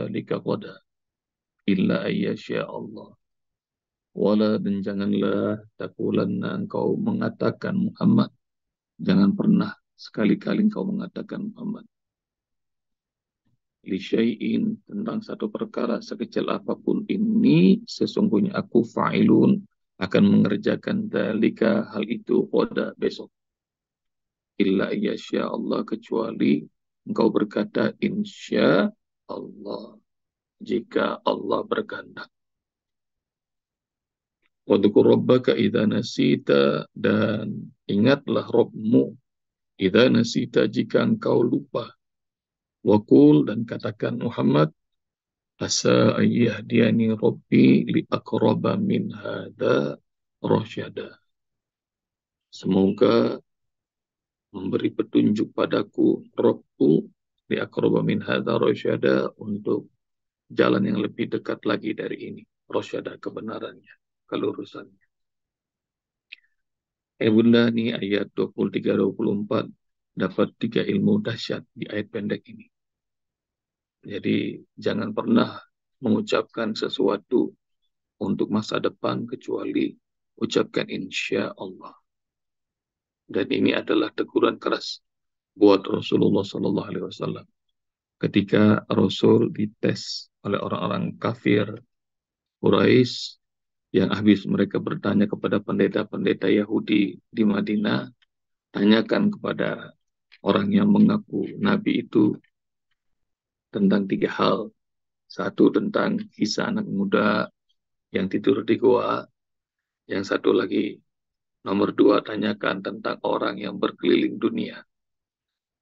dzalika qada illa ayyasha Allah. Wala, dan janganlah takulanna engkau mengatakan Muhammad, jangan pernah sekali-kali engkau mengatakan Muhammad, li syai'in, tentang satu perkara sekecil apapun ini, sesungguhnya aku fa'ilun, akan mengerjakan dalika, hal itu, pada besok, illa yasya Allah, kecuali engkau berkata insya Allah, jika Allah berkehendak. Wadhkur rabbaka idza nasita, dan ingatlah Rabbmu idza nasita, jika engkau lupa. Wakul, dan katakan Muhammad, asa ayyahdiani rabbi li aqraba min hadza rasyada. Semoga memberi petunjuk padaku Rabbku li aqraba min hadza rasyada, untuk jalan yang lebih dekat lagi dari ini. Rasyada, kebenarannya, kelurusannya. Bunda, nih ayat 23-24 dapat 3 ilmu dahsyat di ayat pendek ini. Jadi jangan pernah mengucapkan sesuatu untuk masa depan kecuali ucapkan insya Allah. Dan ini adalah teguran keras buat Rasulullah Sallallahu Alaihi Wasallam ketika Rasul dites oleh orang-orang kafir Quraisy, yang habis mereka bertanya kepada pendeta-pendeta Yahudi di Madinah, tanyakan kepada orang yang mengaku Nabi itu tentang 3 hal. Satu, tentang kisah anak muda yang tidur di goa. Yang satu lagi, nomor 2, tanyakan tentang orang yang berkeliling dunia,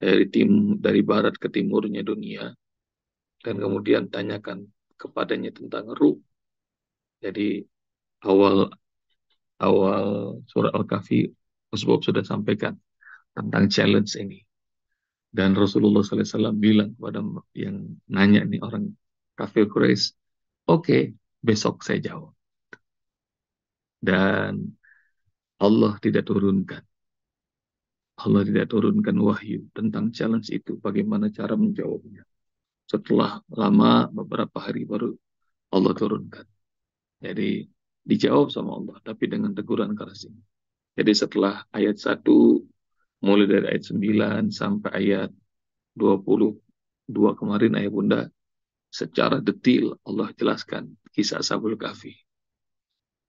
dari barat ke timurnya dunia. Dan kemudian tanyakan kepadanya tentang ruh. Jadi awal awal surah Al-Kahfi Usbab sudah sampaikan tentang challenge ini. Dan Rasulullah SAW bilang kepada yang nanya nih, orang kafir Quraisy, oke, besok saya jawab. Dan Allah tidak turunkan wahyu tentang challenge itu, bagaimana cara menjawabnya. Setelah lama, beberapa hari baru Allah turunkan. Jadi dijawab sama Allah, tapi dengan teguran keras ini. Jadi setelah ayat 1, mulai dari ayat 9 sampai ayat 22 kemarin, ayat Bunda, secara detail Allah jelaskan kisah Ashabul Kahfi.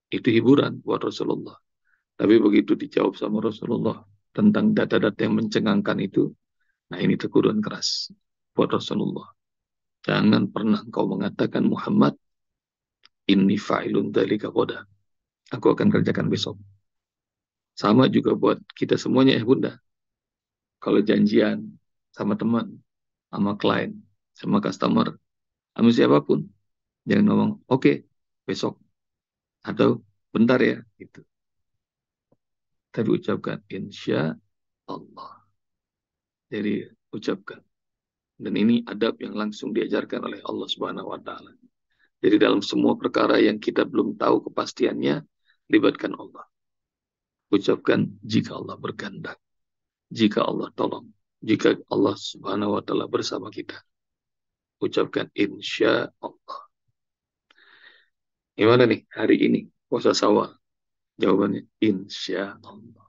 Itu hiburan buat Rasulullah. Tapi begitu dijawab sama Rasulullah tentang data-data yang mencengangkan itu, nah ini teguran keras buat Rasulullah. Jangan pernah engkau mengatakan Muhammad, inni fa'ilun dzalika qada, aku akan kerjakan besok. Sama juga buat kita semuanya Bunda. Kalau janjian sama teman, sama klien, sama customer, sama siapapun, jangan ngomong oke, besok, atau bentar ya, gitu. Tapi ucapkan insya Allah. Jadi ucapkan. Dan ini adab yang langsung diajarkan oleh Allah Subhanahu wa taala. Jadi dalam semua perkara yang kita belum tahu kepastiannya, libatkan Allah. Ucapkan jika Allah berkehendak, jika Allah tolong, jika Allah Subhanahu wa taala bersama kita. Ucapkan insya Allah. Gimana nih hari ini puasa Syawal? Jawabannya insya Allah.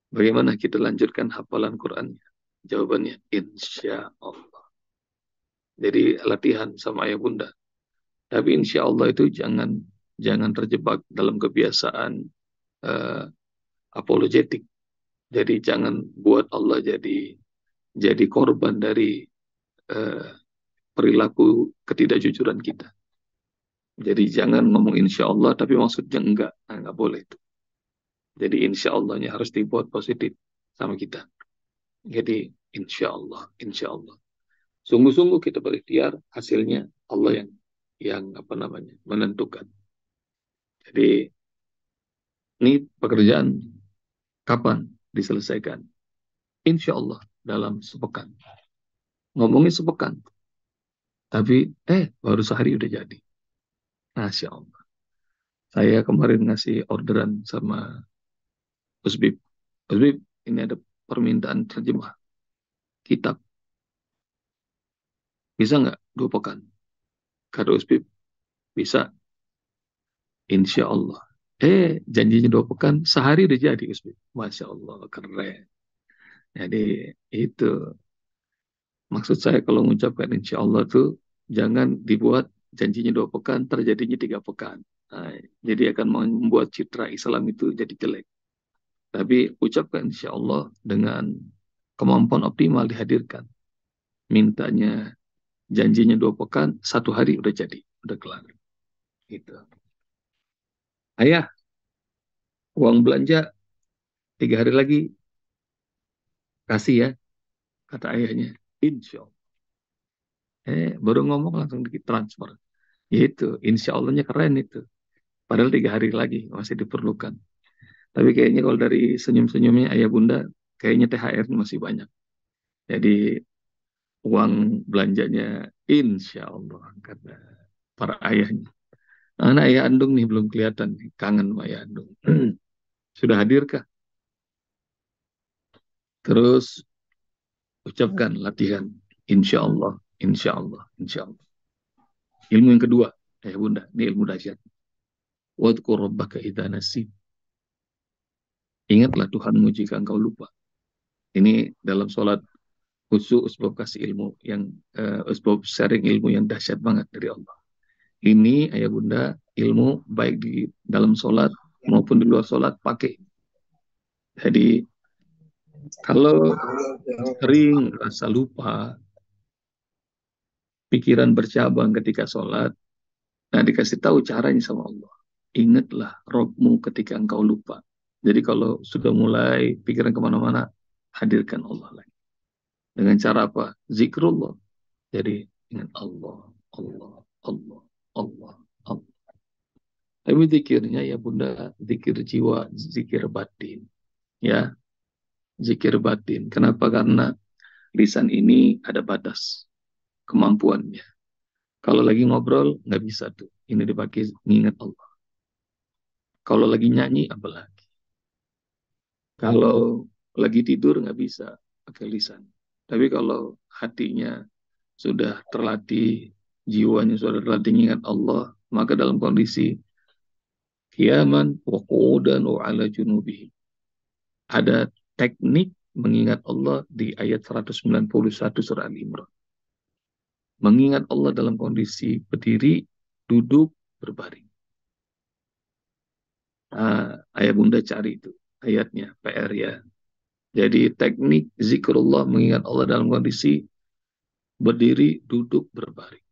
Bagaimana kita lanjutkan hafalan Qurannya? Jawabannya insya Allah. Jadi latihan sama ayah bunda. Tapi insya Allah itu jangan terjebak dalam kebiasaan uh, apologetik. Jadi jangan buat Allah jadi korban dari uh, perilaku ketidakjujuran kita. Jadi jangan ngomong insya Allah tapi maksudnya enggak. Nah, enggak boleh itu. Jadi insya Allahnya harus dibuat positif sama kita. Jadi insya Allah, insya Allah. Sungguh-sungguh kita berikhtiar, hasilnya Allah yang menentukan. Jadi ini pekerjaan kapan diselesaikan? Insya Allah dalam sepekan. Ngomongin sepekan, tapi baru sehari udah jadi. Masya Allah. Saya kemarin ngasih orderan sama Usbib. Usbib, ini ada permintaan terjemah kitab. Bisa nggak 2 pekan? Kata Uspip, bisa. Insya Allah. Janjinya 2 pekan, sehari udah jadi Uspip. Masya Allah, keren. Jadi itu maksud saya kalau mengucapkan insya Allah tuh jangan dibuat janjinya 2 pekan, terjadinya 3 pekan. Nah, jadi akan membuat citra Islam itu jadi jelek. Tapi ucapkan insya Allah dengan kemampuan optimal dihadirkan. Mintanya janjinya 2 pekan, 1 hari udah jadi, udah kelar. Gitu. Ayah, uang belanja 3 hari lagi kasih ya, kata ayahnya. Insya Allah. Baru ngomong langsung transfer. Itu, insya Allahnya keren itu. Padahal 3 hari lagi masih diperlukan. Tapi kayaknya kalau dari senyum-senyumnya ayah bunda, kayaknya THR masih banyak. Jadi uang belanjanya insya Allah kata para ayahnya. Anak ayah andung nih belum kelihatan nih. Kangen sama ayah andung. Sudah hadirkah? Terus ucapkan latihan. Insya Allah, insya Allah, insya Allah. Ilmu yang kedua, ayah bunda, ini ilmu dahsyat. Wadkur rabbaka idza nasit. Ingatlah Tuhanmu jika engkau lupa. Ini dalam sholat khusus sebab kasih ilmu yang sebab sharing ilmu yang dahsyat banget dari Allah. Ini ayah bunda ilmu baik di dalam sholat maupun di luar sholat pakai. Jadi kalau sering rasa lupa, pikiran bercabang ketika sholat, nah dikasih tahu caranya sama Allah. Ingatlah Robmu ketika engkau lupa. Jadi kalau sudah mulai pikiran kemana-mana, hadirkan Allah lagi. Dengan cara apa? Zikrullah. Jadi ingat Allah, Allah, Allah, Allah, Allah. Tapi zikirnya ya bunda, zikir jiwa, zikir batin. Ya, zikir batin. Kenapa? Karena lisan ini ada batas kemampuannya. Kalau lagi ngobrol, nggak bisa tuh. Ini dipakai mengingat Allah. Kalau lagi nyanyi, apalagi. Kalau lagi tidur, nggak bisa pakai lisan. Tapi kalau hatinya sudah terlatih, jiwanya sudah terlatih mengingat Allah, maka dalam kondisi qiyaman wa qu'udan wa ala junubihim. Ada teknik mengingat Allah di ayat 191 surah Al-Imran. Mengingat Allah dalam kondisi berdiri, duduk, berbaring. Ayah bunda cari itu ayatnya, PR ya. Jadi teknik zikrullah mengingat Allah dalam kondisi berdiri, duduk, berbaring.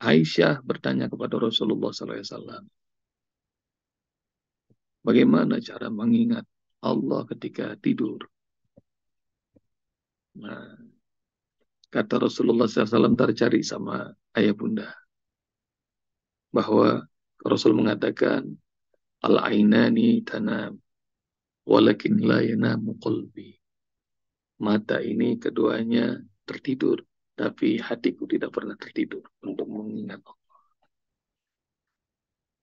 Aisyah bertanya kepada Rasulullah SAW, bagaimana cara mengingat Allah ketika tidur? Nah, kata Rasulullah SAW tercari sama ayah bunda, bahwa Rasul mengatakan, al-ainani tanam, walakin la yanamu qalbi. Mata ini keduanya tertidur, tapi hatiku tidak pernah tertidur untuk mengingat Allah.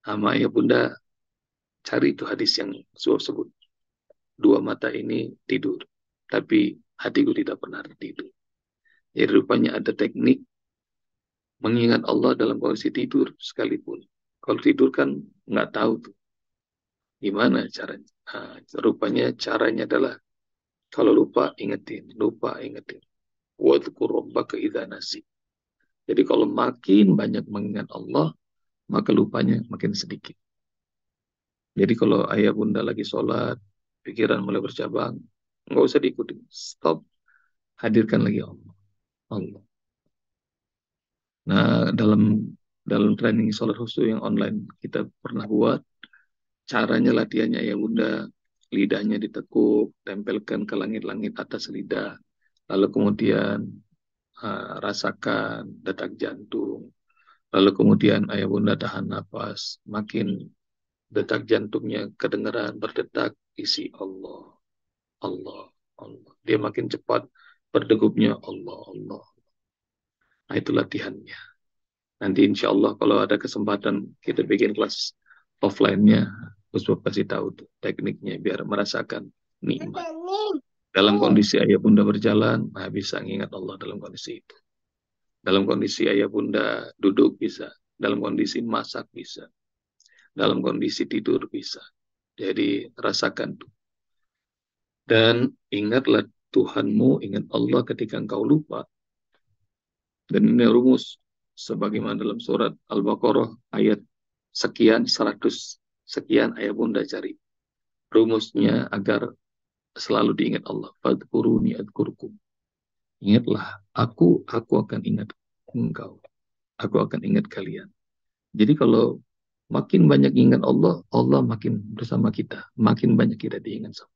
Sama ayah bunda cari itu hadis yang sebut. Dua mata ini tidur, tapi hatiku tidak pernah tertidur. Jadi rupanya ada teknik mengingat Allah dalam kondisi tidur sekalipun. Kalau tidur kan nggak tahu tuh gimana caranya. Rupanya caranya adalah kalau lupa ingetin, lupa ingetin. Wadhkur rabbaka idza nasi. Jadi kalau makin banyak mengingat Allah, maka lupanya makin sedikit. Jadi kalau ayah bunda lagi sholat, pikiran mulai bercabang, nggak usah diikuti. Stop, hadirkan lagi Allah. Allah. Nah, dalam training sholat khusyuk yang online kita pernah buat, caranya latihannya ya bunda, lidahnya ditekuk, tempelkan ke langit-langit atas lidah, lalu kemudian rasakan detak jantung, lalu kemudian ayah bunda tahan napas, makin detak jantungnya kedengaran berdetak, isi Allah, Allah, Allah. Dia makin cepat berdegupnya Allah, Allah. Nah itu latihannya. Nanti insya Allah kalau ada kesempatan kita bikin kelas offline-nya, terus kasih tahu tuh tekniknya biar merasakan nikmat. Dalam kondisi ayah bunda berjalan, nah bisa mengingat Allah dalam kondisi itu. Dalam kondisi ayah bunda duduk bisa. Dalam kondisi masak bisa. Dalam kondisi tidur bisa. Jadi rasakan tuh. Dan ingatlah Tuhanmu, ingat Allah ketika engkau lupa. Dan ini rumus sebagaimana dalam surat Al-Baqarah ayat sekian, 100 sekian ayat bunda cari. Rumusnya agar selalu diingat Allah. Fadkuruni adkurkum. Ingatlah, aku akan ingat engkau. Aku akan ingat kalian. Jadi kalau makin banyak ingat Allah, Allah makin bersama kita. Makin banyak kita diingat sama.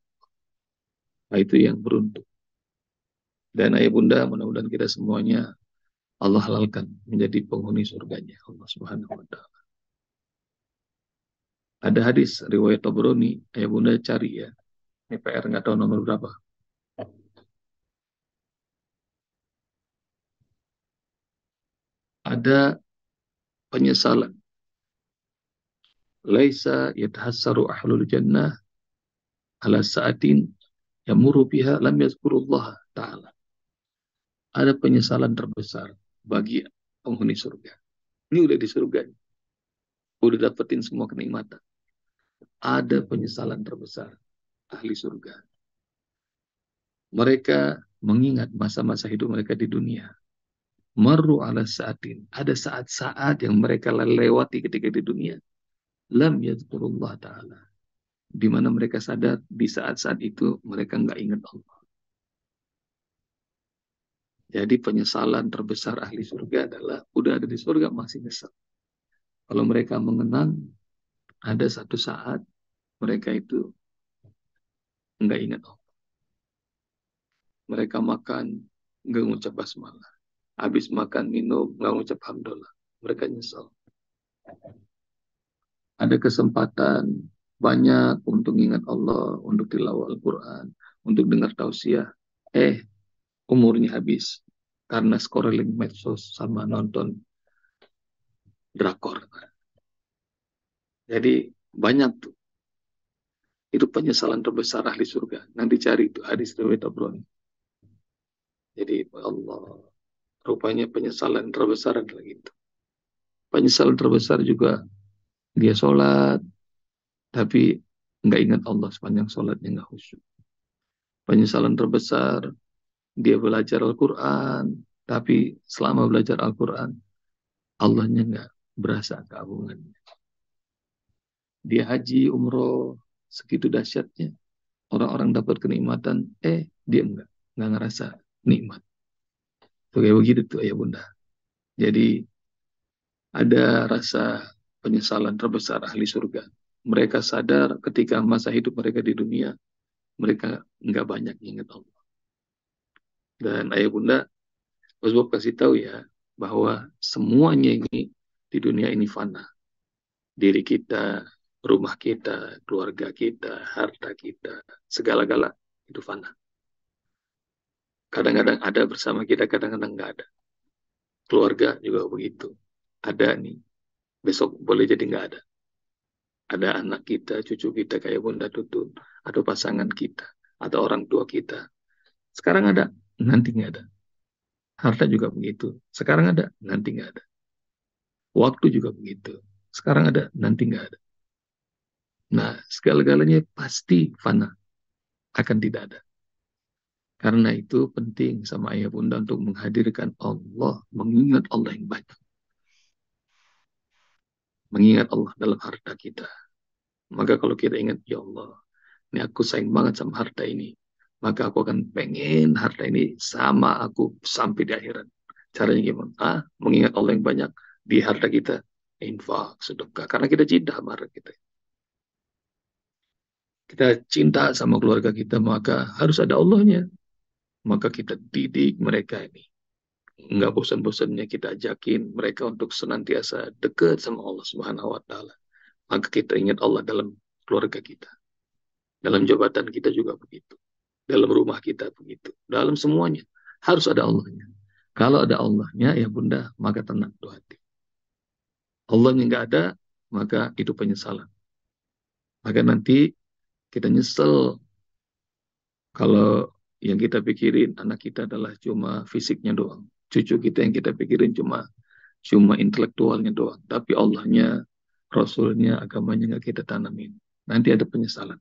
Nah, itu yang beruntung. Dan ayah bunda, mudah-mudahan kita semuanya Allah halalkan menjadi penghuni surganya Allah Subhanahu wa taala. Ada hadis riwayat Tabrani, ayah bunda cari ya. Ini PR nggak tahu nomor berapa. Ada penyesalan. Laisa yatahassaru ahlul jannah ala sa'atin yamuru biha lam yazkurullah ta'ala. Ada penyesalan terbesar bagi penghuni surga. Ini udah di surga. Udah dapetin semua kenikmatan. Ada penyesalan terbesar ahli surga. Mereka mengingat masa-masa hidup mereka di dunia. Marru ala sa'atin. Ada saat-saat yang mereka lewati ketika di dunia. Lam yadhkurullah ta'ala. Di mana mereka sadar di saat-saat itu mereka nggak ingat Allah. Jadi penyesalan terbesar ahli surga adalah udah ada di surga masih nyesal. Kalau mereka mengenang ada satu saat mereka itu nggak ingat Allah. Mereka makan nggak ngucap basmalah. Habis makan minum nggak ngucap hamdalah. Mereka nyesal. Ada kesempatan banyak untuk ingat Allah, untuk tilawah Al-Quran, untuk dengar tausiah. Umurnya habis karena scrolling medsos sama nonton drakor. Jadi banyak tuh. Itu penyesalan terbesar ahli surga. Nanti cari itu hadis riwayat Tabrani. Jadi Allah, rupanya penyesalan terbesar adalah itu. Penyesalan terbesar juga dia sholat, tapi nggak ingat Allah sepanjang sholatnya nggak khusyuk. Penyesalan terbesar dia belajar Al-Quran, tapi selama belajar Al-Quran, Allahnya nggak berasa keagungannya. Dia haji, umroh, segitu dahsyatnya. Orang-orang dapat kenikmatan, dia nggak ngerasa nikmat. Tuh kayak begitu tuh ya bunda. Jadi ada rasa penyesalan terbesar ahli surga. Mereka sadar ketika masa hidup mereka di dunia, mereka nggak banyak ingat Allah. Dan ayah bunda, Rasulullah kasih tahu ya, bahwa semuanya ini di dunia ini fana. Diri kita, rumah kita, keluarga kita, harta kita, segala-gala itu fana. Kadang-kadang ada bersama kita, kadang-kadang nggak ada. Keluarga juga begitu. Ada nih, besok boleh jadi nggak ada. Ada anak kita, cucu kita kayak Bunda Tutun, atau pasangan kita, atau orang tua kita. Sekarang ada, nanti nggak ada. Harta juga begitu. Sekarang ada, nanti nggak ada. Waktu juga begitu. Sekarang ada, nanti nggak ada. Nah, segala-galanya pasti fana, akan tidak ada. Karena itu penting sama ayah bunda untuk menghadirkan Allah, mengingat Allah yang banyak. Mengingat Allah dalam harta kita. Maka kalau kita ingat, ya Allah, ini aku sayang banget sama harta ini. Maka aku akan pengen harta ini sama aku sampai di akhirat. Caranya gimana? Mengingat Allah yang banyak di harta kita. Infak, sedekah. Karena kita cinta sama harta kita. Kita cinta sama keluarga kita, maka harus ada Allahnya. Maka kita didik mereka ini. Nggak bosan-bosannya kita ajakin mereka untuk senantiasa dekat sama Allah Subhanahu wa Ta'ala. Maka kita ingat Allah dalam keluarga kita. Dalam jabatan kita juga begitu. Dalam rumah kita begitu. Dalam semuanya. Harus ada Allahnya. Kalau ada Allahnya, ya bunda, maka tenang tuh hati. Allahnya nggak ada, maka itu penyesalan. Maka nanti kita nyesel kalau yang kita pikirin anak kita adalah cuma fisiknya doang. Cucu kita yang kita pikirin cuma intelektualnya doang. Tapi Allahnya, Rasulnya, agamanya nggak kita tanamin. Nanti ada penyesalan.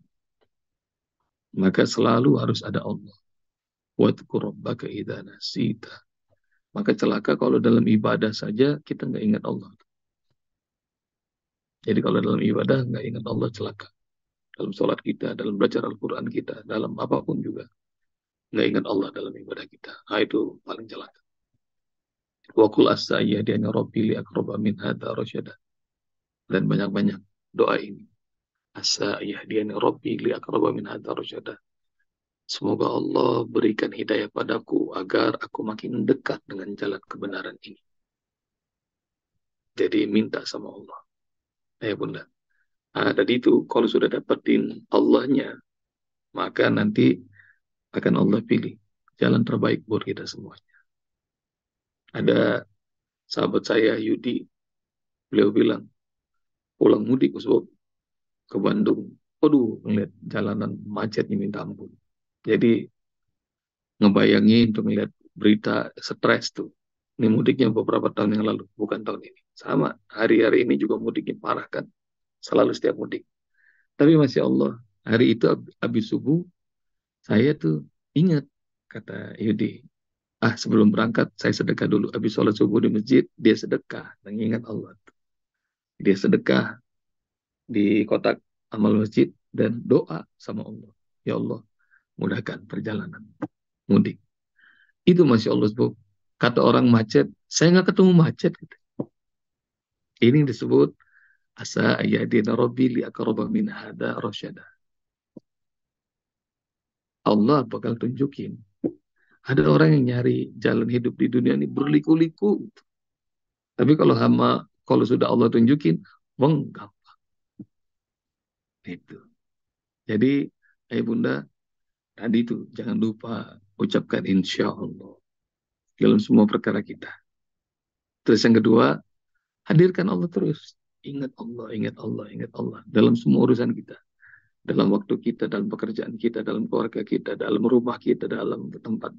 Maka selalu harus ada Allah. Wadhkur rabbaka idza nasita. Maka celaka kalau dalam ibadah saja kita nggak ingat Allah. Jadi kalau dalam ibadah nggak ingat Allah, celaka. Dalam sholat kita, dalam belajar Al-Quran kita, dalam apapun juga. Nggak ingat Allah dalam ibadah kita. Nah, itu paling celaka. Wa qul as-sayyidina rabbi li aqraba min hadza rasyada. Dan banyak-banyak doa ini. As-sayyidina rabbi li aqraba min hadza rasyada. Semoga Allah berikan hidayah padaku agar aku makin dekat dengan jalan kebenaran ini. Jadi minta sama Allah. Ya bunda. Nah, tadi itu kalau sudah dapetin Allahnya, maka nanti akan Allah pilih jalan terbaik buat kita semuanya. Ada sahabat saya Yudi, beliau bilang pulang mudik ke Bandung, aduh ngeliat jalanan macetnya minta ampun. Jadi ngebayangin tuh ngeliat berita stres tuh. Ini mudiknya beberapa tahun yang lalu, bukan tahun ini. Sama, hari-hari ini juga mudiknya parah kan. Selalu setiap mudik. Tapi Masya Allah, hari itu habis subuh, saya tuh ingat, kata Yudi, sebelum berangkat saya sedekah dulu. Habis sholat subuh di masjid, dia sedekah. Mengingat Allah. Dia sedekah di kotak amal masjid dan doa sama Allah. Ya Allah, mudahkan perjalanan mudik. Itu Masya Allah, kata orang macet, saya nggak ketemu macet. Gitu. Ini disebut asa ayyadina rabbi li aqraba min hada rasyada. Allah bakal tunjukin. Ada orang yang nyari jalan hidup di dunia ini berliku-liku. Tapi kalau sudah Allah tunjukin, gampang. Itu. Jadi, bunda, tadi itu jangan lupa ucapkan insya Allah dalam semua perkara kita. Terus yang kedua, hadirkan Allah terus. Ingat Allah, ingat Allah, ingat Allah. Dalam semua urusan kita. Dalam waktu kita, dalam pekerjaan kita, dalam keluarga kita, dalam rumah kita, dalam tempat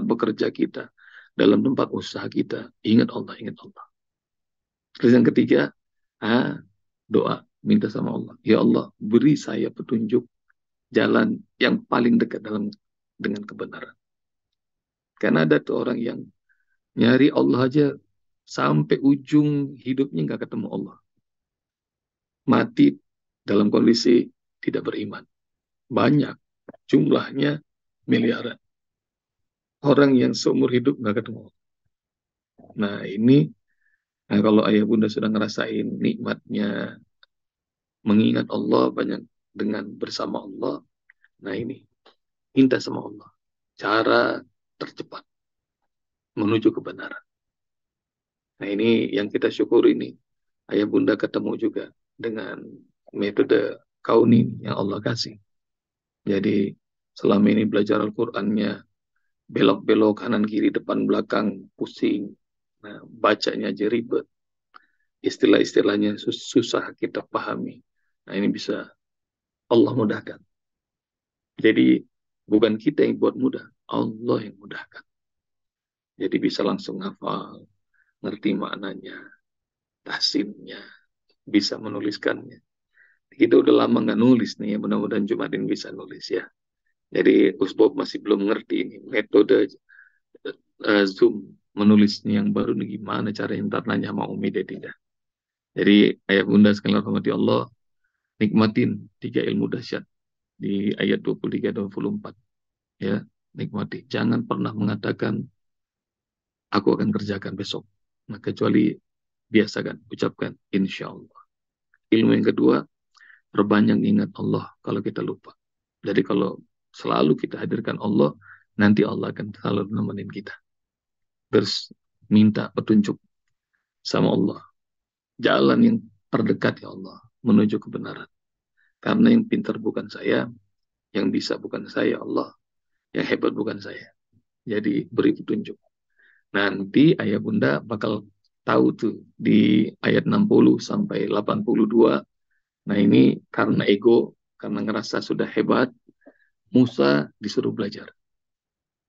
bekerja kita, dalam tempat usaha kita. Ingat Allah, ingat Allah. Terus yang ketiga, doa. Minta sama Allah. Ya Allah, beri saya petunjuk jalan yang paling dekat dengan kebenaran. Karena ada tuh orang yang nyari Allah aja sampai ujung hidupnya nggak ketemu Allah. Mati dalam kondisi tidak beriman. Banyak, jumlahnya miliaran. Orang yang seumur hidup nggak ketemu Allah. Nah ini, kalau ayah bunda sudah ngerasain nikmatnya mengingat Allah banyak dengan bersama Allah, nah ini, minta sama Allah. Cara tercepat menuju kebenaran. Nah ini yang kita syukuri nih. Ayah bunda ketemu juga dengan metode kauni yang Allah kasih. Jadi selama ini belajar Al-Qur'annya belok-belok kanan kiri depan belakang pusing. Nah, bacanya aja ribet. Istilah-istilahnya susah kita pahami. Nah, ini bisa Allah mudahkan. Jadi bukan kita yang buat mudah, Allah yang mudahkan. Jadi bisa langsung hafal, ngerti maknanya, tahsinnya, bisa menuliskannya. Kita udah lama nggak nulis nih, ya mudah-mudahan Jumat ini bisa nulis ya. Jadi Usbob masih belum ngerti ini metode Zoom menulisnya yang baru nih, gimana cara ntar nanya sama Umi Deddy dah. Jadi ayah bunda sekalian rahmati Allah, nikmatin 3 ilmu dahsyat di ayat 23 dan 24. Ya, nikmati. Jangan pernah mengatakan aku akan kerjakan besok. Nah, kecuali biasakan, ucapkan insya Allah. Ilmu yang kedua, perbanyak ingat Allah kalau kita lupa. Jadi kalau selalu kita hadirkan Allah, nanti Allah akan selalu nemenin kita. Terus minta petunjuk sama Allah. Jalan yang terdekat ya Allah, menuju kebenaran. Karena yang pintar bukan saya, yang bisa bukan saya Allah, yang hebat bukan saya. Jadi beri petunjuk. Nanti ayah bunda bakal tahu tuh di ayat 60 sampai 82. Nah ini karena ego, karena ngerasa sudah hebat, Musa disuruh belajar.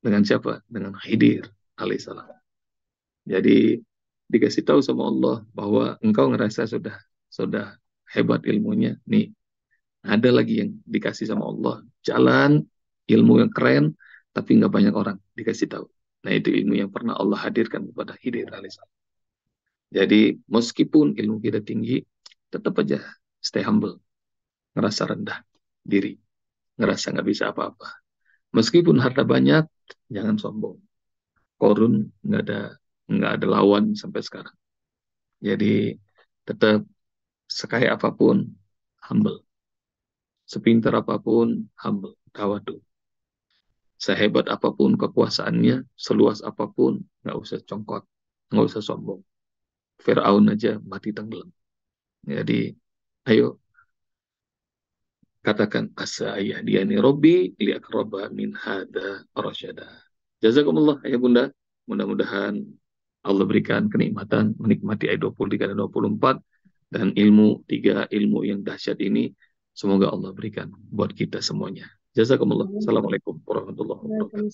Dengan siapa? Dengan Khidir alaihissalam. Jadi dikasih tahu sama Allah bahwa engkau ngerasa sudah hebat ilmunya. Nih, ada lagi yang dikasih sama Allah. Jalan ilmu yang keren, tapi nggak banyak orang dikasih tahu. Nah, itu ilmu yang pernah Allah hadirkan kepada Khidir alaihissalam. Jadi meskipun ilmu kita tinggi, tetap aja stay humble, ngerasa rendah diri, ngerasa nggak bisa apa-apa. Meskipun harta banyak, jangan sombong. Korun nggak ada lawan sampai sekarang. Jadi tetap sekaya apapun humble, sepintar apapun humble, tawadu. Sehebat apapun kekuasaannya, seluas apapun, nggak usah congkot, nggak usah sombong. Fir'aun aja mati tenggelam. Jadi ayo katakan asa ayah dia ini Robbi liakraba min hada rasyada. Jazakumullah ya Bunda. Mudah-mudahan Allah berikan kenikmatan menikmati ayat 23 dan 24 dan tiga ilmu yang dahsyat ini semoga Allah berikan buat kita semuanya. Jazakumullah. Assalamualaikum warahmatullahi wabarakatuh.